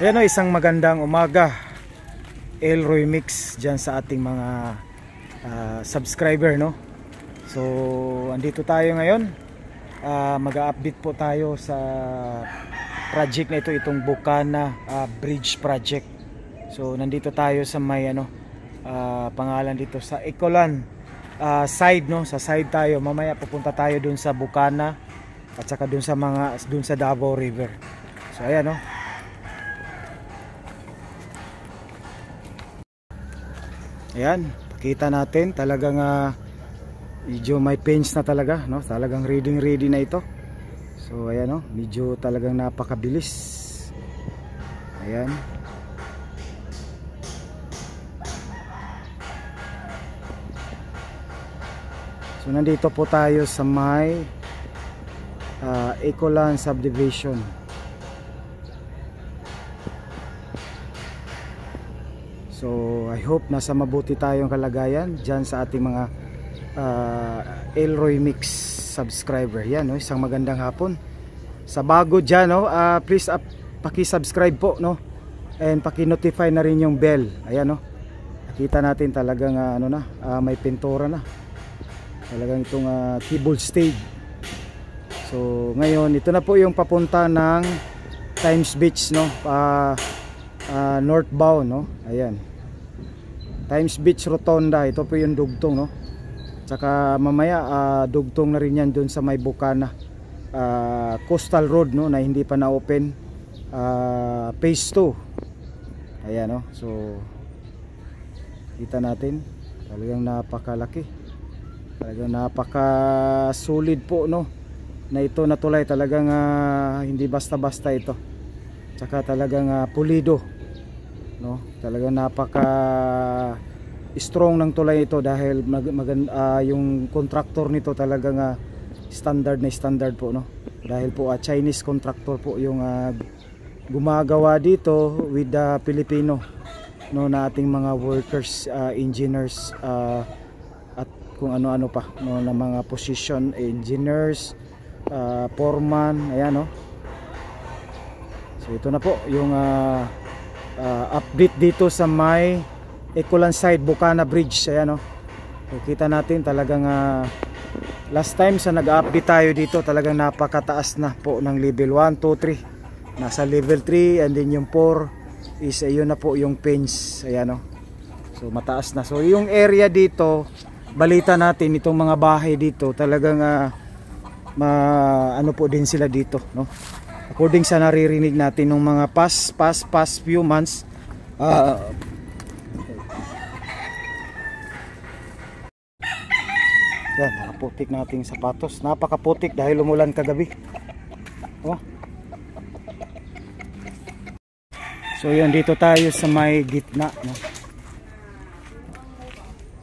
Ayan o, isang magandang umaga, Elroy Mix dyan sa ating mga subscriber, no? So andito tayo ngayon, mag-update po tayo sa project na ito, itong Bukana Bridge Project. So nandito tayo sa may pangalan dito sa Ecolan side, no? Sa side tayo, mamaya pupunta tayo dun sa Bukana at saka dun sa Davao River. So ayan, no? Ayan, pakita natin talagang medyo may pains na talaga, no? Talagang ready na ito. So ayan, no? Medyo talagang napakabilis. Ayan. So nandito po tayo sa may Ecolan Subdivision. So I hope nasa mabuti tayong kalagayan dyan sa ating mga Elroy Mix subscriber. Yan, no? Isang magandang hapon. Sa bago dyan, no? Please paki-subscribe po, no? And paki-notify na rin yung bell. Ayan, no? Nakita natin talagang may pintura na. Talagang itong cable stayed. So ngayon, ito na po yung papunta ng Times Beach, no? Northbound, no? Ayan, Times Beach Rotonda. Ito po yung dugtong, no? Tsaka mamaya dugtong na rin yan dun sa may Bukana Coastal Road, no? Na hindi pa na-open, phase 2. Ayan, no? So kita natin talagang napakalaki, talagang napaka-solid po, no? Na ito na tulay, talagang hindi basta-basta ito. Tsaka talagang pulido, no? Talagang napaka strong ng tulay ito dahil yung contractor nito talagang standard na standard po, no? Dahil po Chinese contractor po yung gumagawa dito with the Filipino, no, na ating mga workers, engineers, at kung ano-ano pa, no, na mga position engineers, foreman. Ayan, no? So ito na po yung update dito sa may Ecolan side Bukana Bridge. Ayan, no? So kita natin talagang last time sa nag-update tayo dito, talagang napakataas na po ng level 1, 2, 3. Nasa level 3, and then yung 4 is yun na po yung pains. Ayan, no? So mataas na. So yung area dito, balita natin itong mga bahay dito, talagang ano po din sila dito, no? According sa naririnig natin ng mga past few months, yan, nakaputik nating sapatos. Napakaputik dahil umulan kagabi, oh. So yun, dito tayo sa may gitna, no?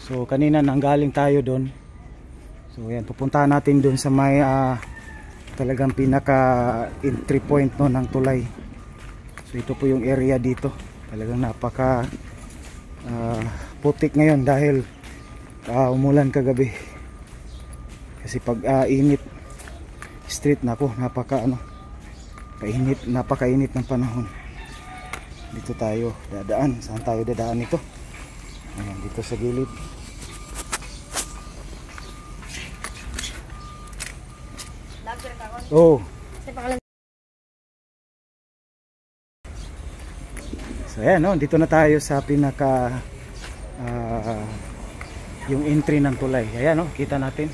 So kanina nanggaling tayo doon. So yan, pupuntahan natin doon sa may talagang pinaka entry point, no, ng tulay. So ito po yung area dito. Talagang napaka putik ngayon dahil umulan kagabi. Kasi pag init street, nako, napakainit ng panahon. Dito tayo dadaan. Saan tayo dadaan ito? Ayan, dito sa gilid. Oh. So ayan, no, dito na tayo sa pinaka yung entry ng tulay. Ayan, no, kita natin.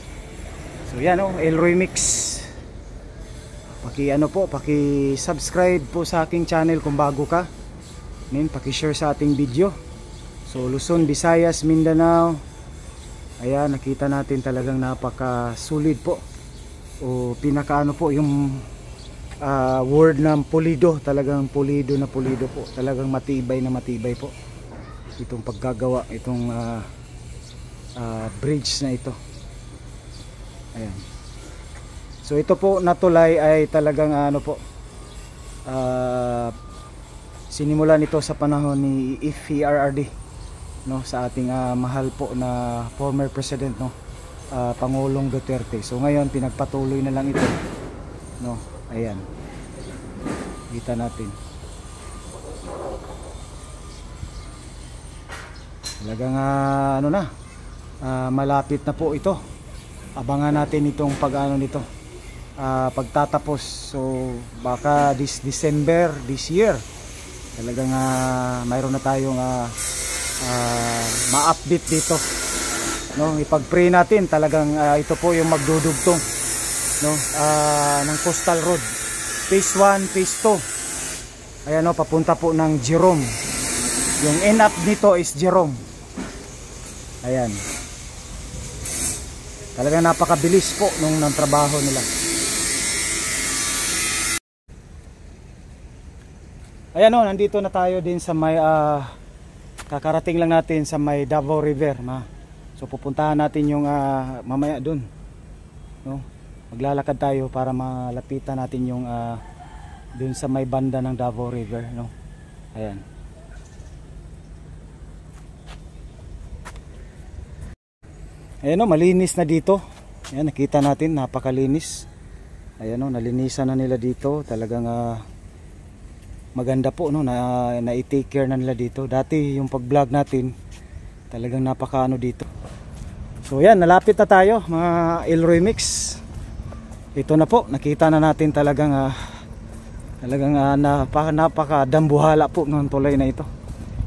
So ayan, no, Elroy Mix. Paki-subscribe po sa aking channel kung bago ka. Paki-share sa ating video. So Luzon, Visayas, Mindanao. Ayan, nakita natin talagang napaka-solid po. O pinaka po yung word ng pulido, talagang pulido na pulido po, talagang matibay na matibay po itong paggagawa, itong bridge na ito. Ayan. So ito po na tulay ay talagang sinimulan ito sa panahon ni FERRD, no, sa ating mahal po na former president, no, Pangulong Duterte. So ngayon pinagpatuloy na lang ito, no. Ayan, kita natin. Talagang ano na, malapit na po ito. Abangan natin itong pag-ano nito, pagtatapos. So baka this December this year talagang mayroon na tayong ma-update dito, no? Ipag-pray natin talagang ito po yung magdudugtong, no, ng Coastal Road phase 1, phase 2. Ayan, no, papunta po ng Jerome. Yung end up nito is Jerome. Ayan, talagang napakabilis po ng trabaho nila. Ayan, no, nandito na tayo din sa may kakarating lang natin sa may Davao River, so pupuntahan natin yung mamaya dun, no? Maglalakad tayo para malapitan natin yung dun sa may banda ng Davao River, no? Ayan. Ayan, no, malinis na dito. Ayan, nakita natin, napakalinis. Ayan, no, nalinisan na nila dito. Talagang maganda po, no, na i-take care na nila dito. Dati yung pag-vlog natin, talagang napakaano dito. So yan, nalapit na tayo mga Elroy Mix. Ito na po, nakita na natin talagang napaka dambuhala po ng tulay na ito.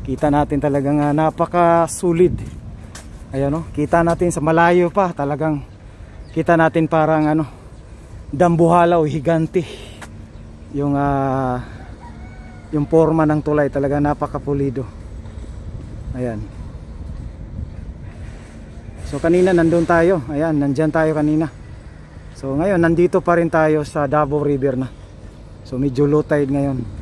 Kita natin talagang napaka sulit. Ayan, no, kita natin sa malayo pa, talagang kita natin parang ano, dambuhala o higanti yung forma ng tulay. Talagang napakapulido. Ayan. So kanina nandun tayo, ayan, nandyan tayo kanina. So ngayon nandito pa rin tayo sa Davao River na. So medyo low tide ngayon.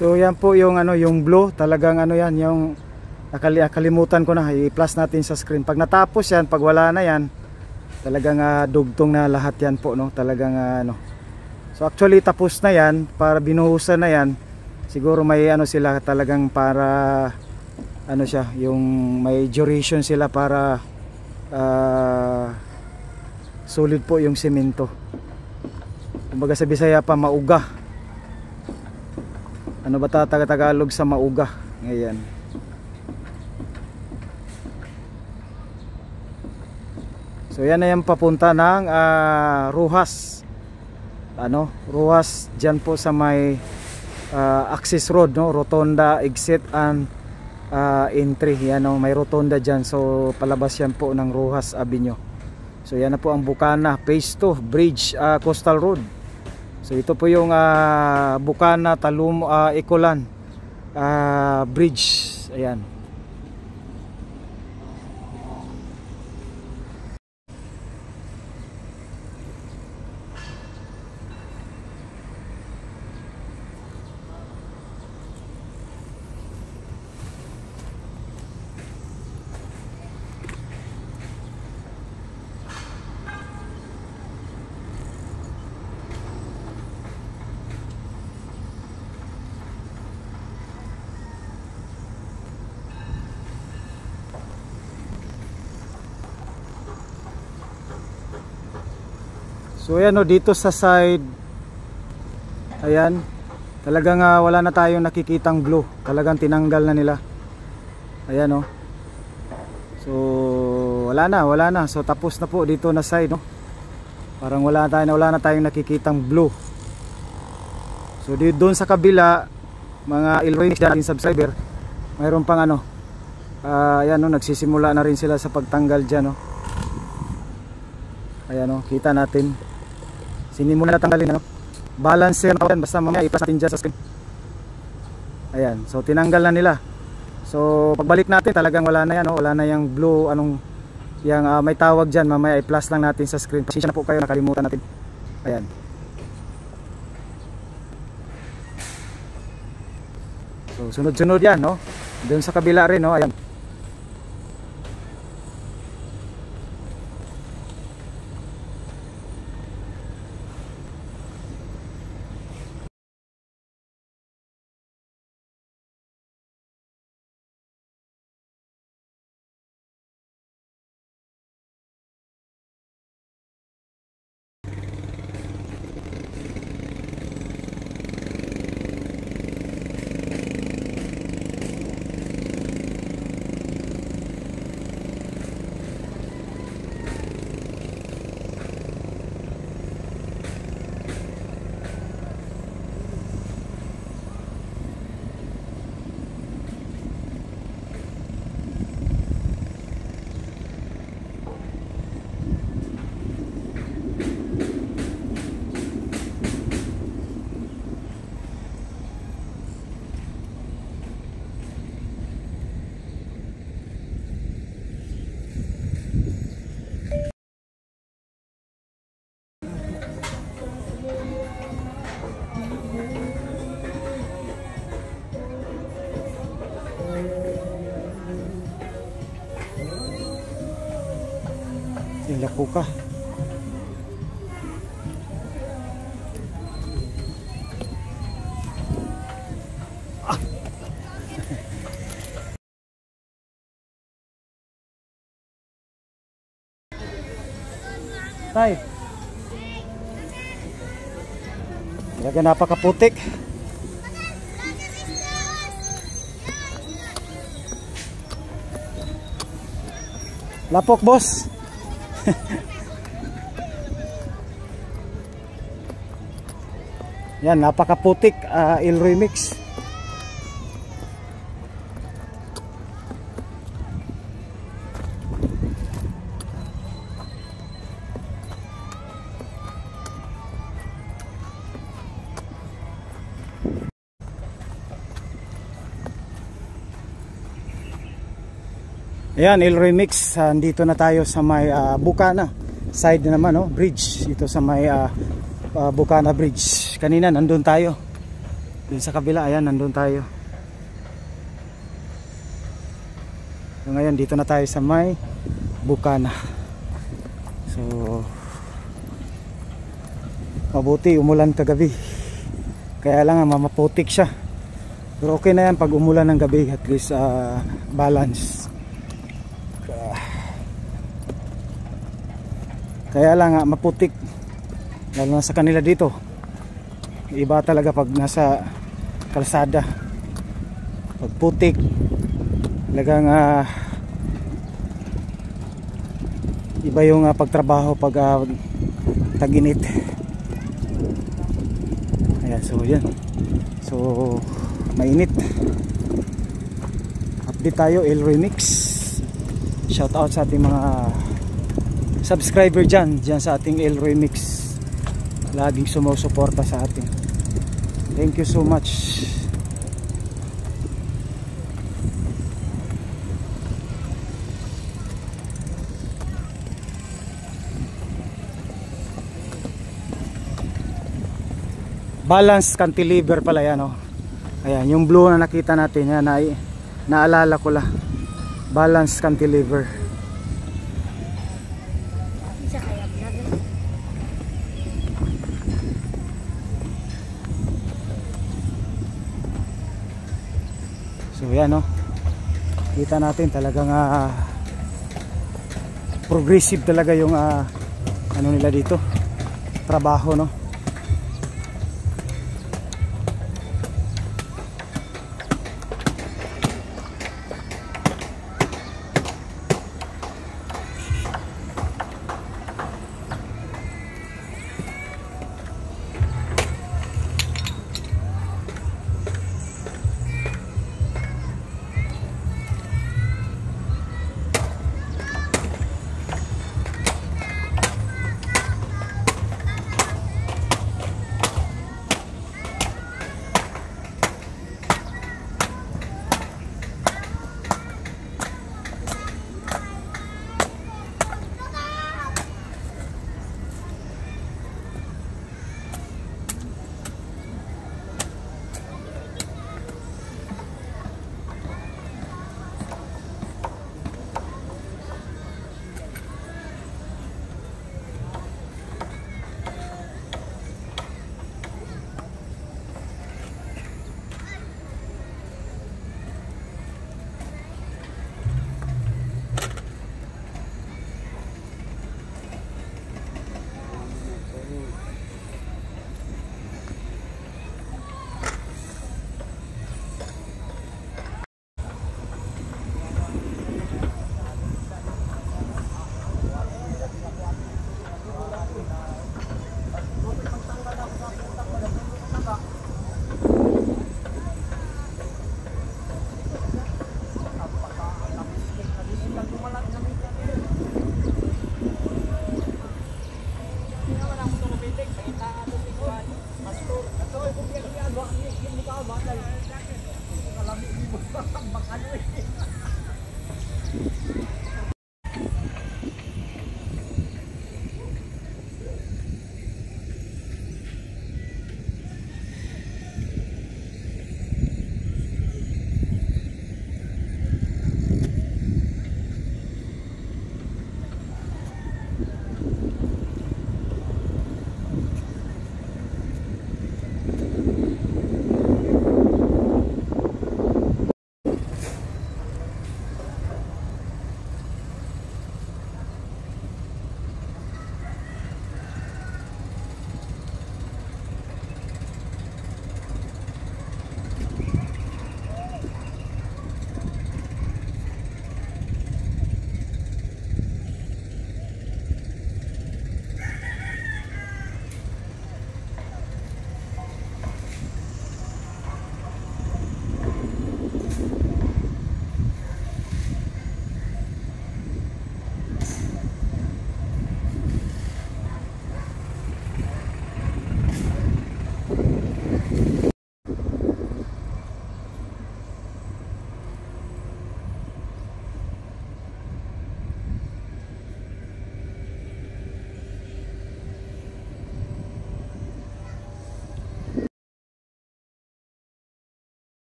So yan po yung ano, yung blue, talagang ano yan, yung nakalimutan ko na i-plus natin sa screen. Pag natapos yan, pag wala na yan, talagang dugtong na lahat yan po, no. Talagang ano. So actually tapos na yan, para binuhusan na yan. Siguro may ano sila talagang para ano siya, yung may duration sila para solid po yung semento. Kumbaga sa Bisaya pa, mauga. Ano ba Tagalog sa mauga? Ngayon. So yan na yung papunta ng Rojas. Ano? Rojas dyan po sa may access road, no? Rotonda, exit and entry. Yan, no? May rotonda dyan. So palabas yan po ng Rojas Avenue. So yan na po ang Bukana Phase 2 Bridge, Coastal Road. So ito po yung Bukana Ecolan Bridge. Ayan. So ayan, no, dito sa side, ayan, talagang wala na tayong nakikitang blue. Talagang tinanggal na nila. Ayan, no. So wala na. So tapos na po dito na side, no. Parang wala na tayong nakikitang blue. So doon sa kabila, mga Elroy dating subscriber, mayroon pang ano, ayan, no, nagsisimula na rin sila sa pagtanggal dyan, no. Ayan o, kita natin. Sinin muna natanggalin, ano? Balancer na yan, basta mamaya i-plus natin dyan sa screen. Ayan, so tinanggal na nila. So pagbalik natin talagang wala na yan, no? Wala na yung blue, yung may tawag dyan, mamaya i-plus lang natin sa screen. Pasensya na po kayo, nakalimutan natin. Ayan. So sunod-sunod yan, no? Doon sa kabila rin, no? Ayan. Lako ka. Tay. Talaga napakaputik. Lapok, boss. Yan, napakaputik, Elroy mix. Ayan, Elroy mix. Dito na tayo sa may Bukana side naman, no? Bridge. Ito sa may Bukana Bridge. Kanina nandun tayo. Dun sa kabila, ayan, nandun tayo. So, ngayon dito na tayo sa may Bukana. So mabuti umulan kagabi. Kaya lang maputik siya. Pero okay na yan pag umulan ng gabi, at least balance. Kaya lang maputik, lalo na sa kanila dito. Iba talaga pag nasa kalsada, pag putik talagang iba yung pagtrabaho pag tag-init. Ayan, so yan, so mainit. Update tayo, Elroy mix. Shout out sa ating mga subscriber dyan sa ating Elroy mix, laging sumusuporta sa atin. Thank you so much. Balance cantilever pala yan, oh. Ayan, yung blue na nakita natin yan, naalala ko lang. Balance cantilever. So yan, no, kita natin talagang progressive talaga yung ano nila dito, trabaho, no. Kalami mo bakalo eh.